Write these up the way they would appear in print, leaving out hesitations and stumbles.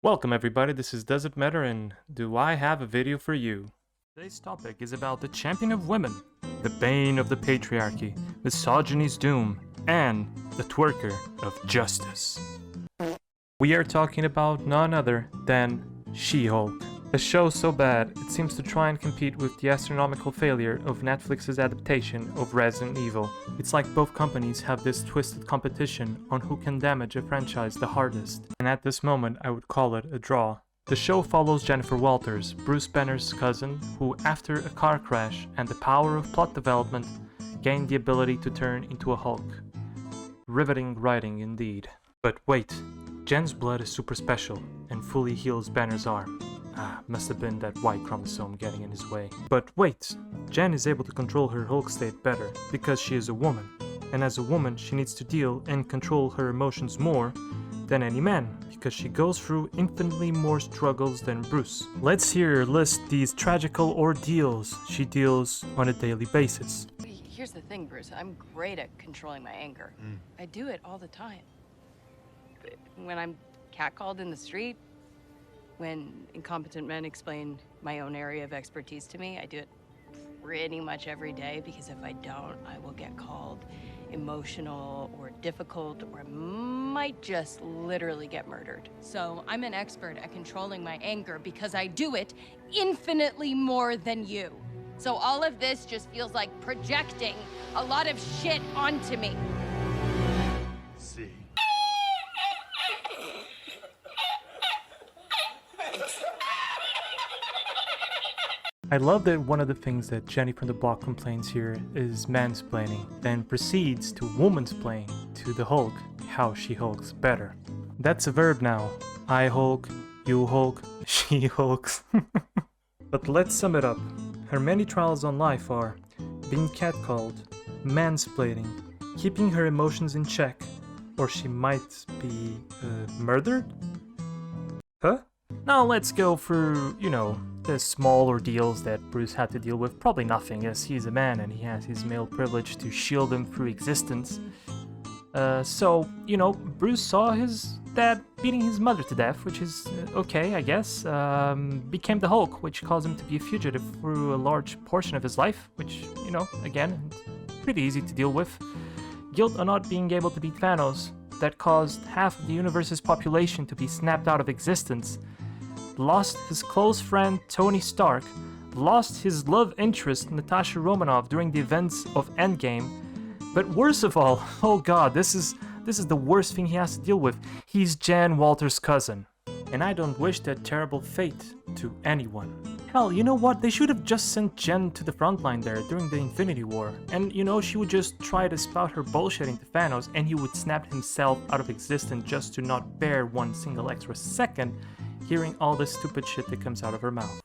Welcome everybody, this is Does It Matter and do I have a video for you? Today's topic is about the champion of women, the bane of the patriarchy, misogyny's doom, and the twerker of justice. We are talking about none other than She-Hulk. A show so bad, it seems to try and compete with the astronomical failure of Netflix's adaptation of Resident Evil. It's like both companies have this twisted competition on who can damage a franchise the hardest, and at this moment I would call it a draw. The show follows Jennifer Walters, Bruce Banner's cousin, who after a car crash and the power of plot development, gained the ability to turn into a Hulk. Riveting writing indeed. But wait, Jen's blood is super special and fully heals Banner's arm. Must have been that Y chromosome getting in his way. But wait, Jen is able to control her Hulk state better because she is a woman. And as a woman, she needs to deal and control her emotions more than any man because she goes through infinitely more struggles than Bruce. Let's hear her list these tragical ordeals she deals on a daily basis. Here's the thing, Bruce. I'm great at controlling my anger. I do it all the time. When I'm catcalled in the street, when incompetent men explain my own area of expertise to me, I do it pretty much every day because if I don't, I will get called emotional or difficult or might just literally get murdered. So I'm an expert at controlling my anger because I do it infinitely more than you. So all of this just feels like projecting a lot of shit onto me. See. I love that one of the things that Jenny from the block complains here is mansplaining, then proceeds to womansplain to the Hulk how she hulks better. That's a verb now. I hulk, you hulk, she hulks. But let's sum it up. Her many trials on life are being catcalled, mansplaining, keeping her emotions in check, or she might be murdered? Huh? Now let's go through, the small ordeals that Bruce had to deal with. Probably nothing, as he's a man and he has his male privilege to shield him through existence. Bruce saw his dad beating his mother to death, which is okay, I guess. Became the Hulk, which caused him to be a fugitive through a large portion of his life, which, again, pretty easy to deal with. Guilt on not being able to beat Thanos, that caused half of the universe's population to be snapped out of existence. Lost his close friend Tony Stark, lost his love interest Natasha Romanoff during the events of Endgame, but worst of all, oh god, this is the worst thing he has to deal with. He's Jen Walters' cousin. And I don't wish that terrible fate to anyone. Hell, you know what? They should have just sent Jen to the front line there during the Infinity War. And she would just try to spout her bullshitting to Thanos and he would snap himself out of existence just to not bear one single extra second hearing all the stupid shit that comes out of her mouth.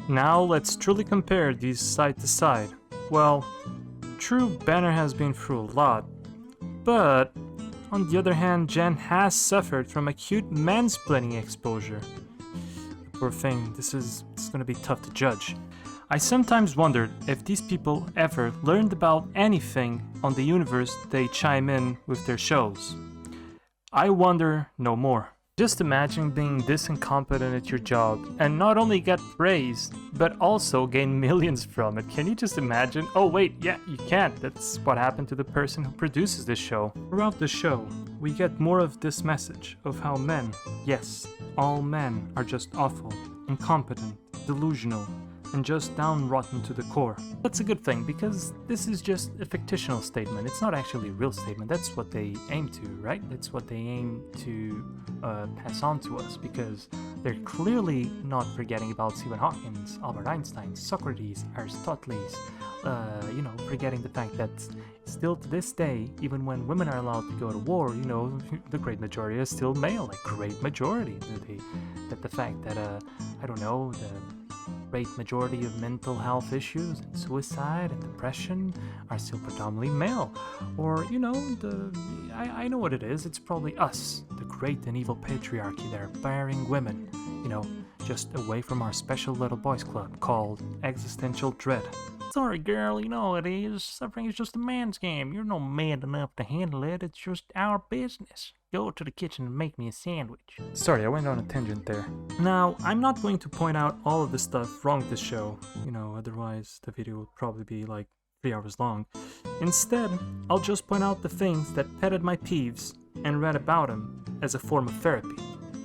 Now let's truly compare these side to side. Well, true, Banner has been through a lot, but on the other hand, Jen has suffered from acute mansplaining exposure. Poor thing, this is gonna be tough to judge. I sometimes wondered if these people ever learned about anything on the universe they chime in with their shows. I wonder no more. Just imagine being this incompetent at your job and not only get praised, but also gain millions from it. Can you just imagine? Oh wait, yeah, you can't. That's what happened to the person who produces this show. Throughout the show, we get more of this message of how men, yes, all men are just awful, incompetent, delusional, and just down rotten to the core. That's a good thing because this is just a fictional statement. It's not actually a real statement. That's what they aim to, right? That's what they aim to pass on to us because they're clearly not forgetting about Stephen Hawking, Albert Einstein, Socrates, Aristoteles, forgetting the fact that still to this day, even when women are allowed to go to war, the great majority is still male, like great majority. That the fact that, the great majority of mental health issues and suicide and depression are still predominantly male. Or, I know what it is. It's probably us, the great and evil patriarchy that are burying women, just away from our special little boys club called Existential Dread. Sorry, girl, you know it is. Suffering is just a man's game. You're no man enough to handle it. It's just our business. Go to the kitchen and make me a sandwich. Sorry, I went on a tangent there. Now, I'm not going to point out all of the stuff wrong with this show. You know, otherwise the video would probably be like 3 hours long. Instead, I'll just point out the things that petted my peeves and read about them as a form of therapy.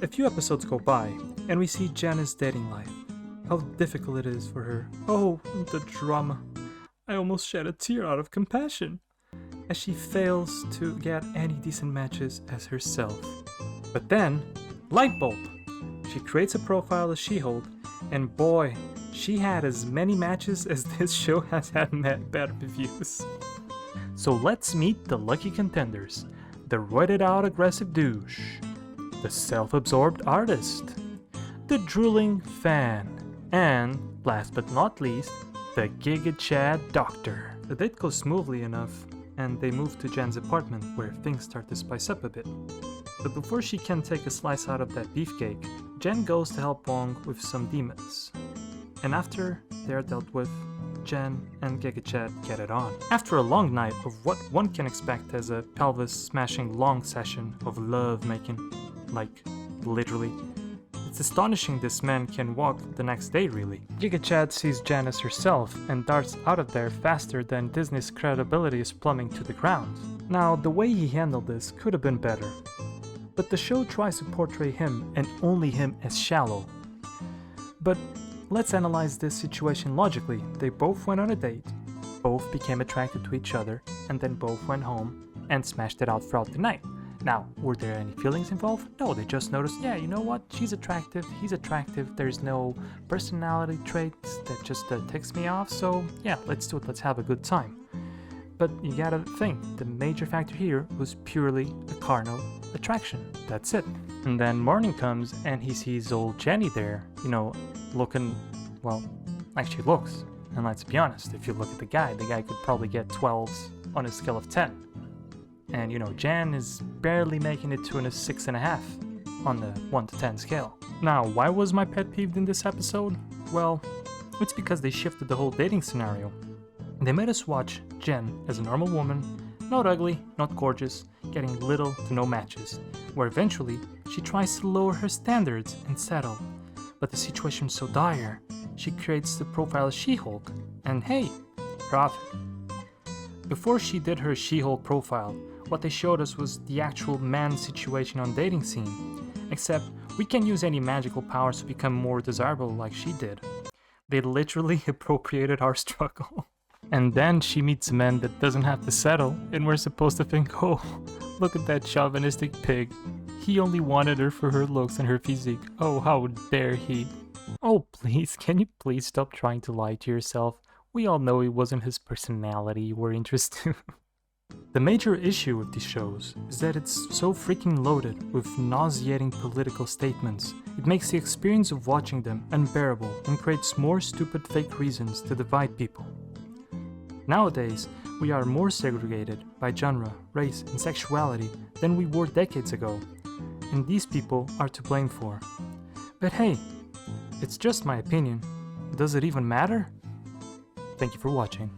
A few episodes go by, and we see Jenna's dating life. How difficult it is for her. Oh, the drama. I almost shed a tear out of compassion, as she fails to get any decent matches as herself. But then, light bulb! She creates a profile as She-Hulk, and boy, she had as many matches as this show has had bad reviews. So let's meet the lucky contenders. The roided out aggressive douche, the self-absorbed artist, the drooling fan, and, last but not least, the Giga Chad doctor. The date goes smoothly enough, and they move to Jen's apartment where things start to spice up a bit. But before she can take a slice out of that beefcake, Jen goes to help Wong with some demons. And after they're dealt with, Jen and Giga Chad get it on. After a long night of what one can expect as a pelvis-smashing long session of love making, like, literally, it's astonishing this man can walk the next day, really. Giga Chad sees Jen as herself and darts out of there faster than Disney's credibility is plumbing to the ground. Now, the way he handled this could have been better, but the show tries to portray him and only him as shallow. But let's analyze this situation logically. They both went on a date, both became attracted to each other, and then both went home and smashed it out throughout the night. Now, were there any feelings involved? No, they just noticed, yeah, you know what, she's attractive, he's attractive, there's no personality traits that just ticks me off, so yeah, let's do it, let's have a good time. But you gotta think, the major factor here was purely a carnal attraction, that's it. And then morning comes and he sees old Jenny there, you know, looking, well, like she looks. And let's be honest, if you look at the guy could probably get 12s on a scale of 10. And you know, Jen is barely making it to a 6.5 on the 1 to 10 scale. Now, why was my pet peeved in this episode? Well, it's because they shifted the whole dating scenario. They made us watch Jen as a normal woman, not ugly, not gorgeous, getting little to no matches, where eventually she tries to lower her standards and settle. But the situation's so dire, she creates the profile as She-Hulk, and hey, profit. Before she did her She-Hulk profile, what they showed us was the actual man situation on dating scene, except we can use any magical powers to become more desirable like she did. They literally appropriated our struggle. And then she meets a man that doesn't have to settle, and we're supposed to think, oh, look at that chauvinistic pig. He only wanted her for her looks and her physique. Oh, how dare he. Oh, please, can you please stop trying to lie to yourself? We all know it wasn't his personality you were interested in. The major issue with these shows is that it's so freaking loaded with nauseating political statements. It makes the experience of watching them unbearable and creates more stupid fake reasons to divide people. Nowadays, we are more segregated by genre, race, and sexuality than we were decades ago, and these people are to blame for. But hey, it's just my opinion. Does it even matter? Thank you for watching.